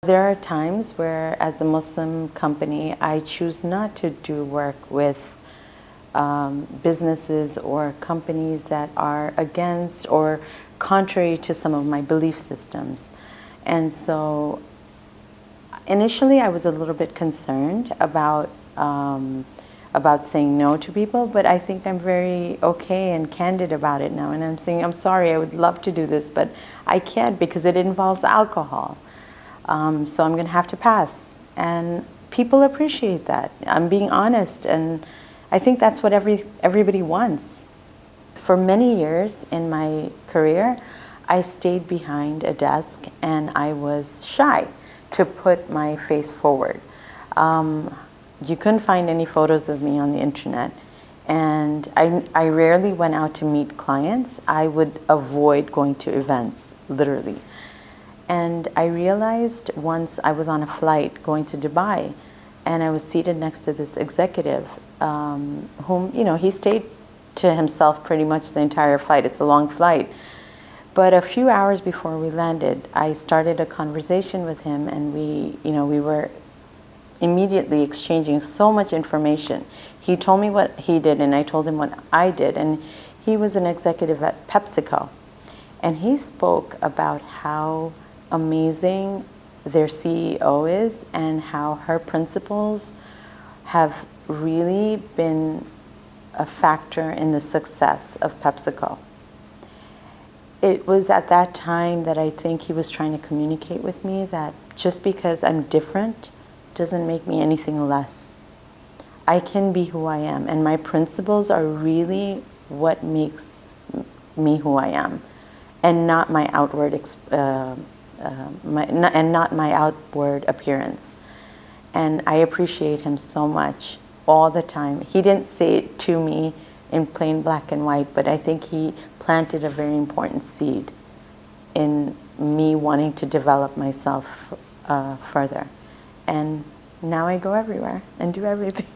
There are times where, as a Muslim company, I choose not to do work with businesses or companies that are against or contrary to some of my belief systems. And so initially I was a little bit concerned about saying no to people, but I think I'm very okay and candid about it now. And I'm saying, I'm sorry, I would love to do this, but I can't because it involves alcohol. So I'm going to have to pass. And people appreciate that. I'm being honest, and I think that's what everybody wants. For many years in my career, I stayed behind a desk and I was shy to put my face forward. You couldn't find any photos of me on the internet, and I rarely went out to meet clients. I would avoid going to events, literally. And I realized once I was on a flight going to Dubai, and I was seated next to this executive whom, he stayed to himself pretty much the entire flight. It's a long flight. But a few hours before we landed, I started a conversation with him, and we were immediately exchanging so much information. He told me what he did, and I told him what I did. And he was an executive at PepsiCo. And he spoke about how amazing their CEO is and how her principles have really been a factor in the success of PepsiCo. It was at that time that I think he was trying to communicate with me that just because I'm different doesn't make me anything less. I can be who I am, and my principles are really what makes me who I am, and not my outward not my outward appearance. And I appreciate him so much all the time. He didn't say it to me in plain black and white, but I think he planted a very important seed in me wanting to develop myself further. And now I go everywhere and do everything.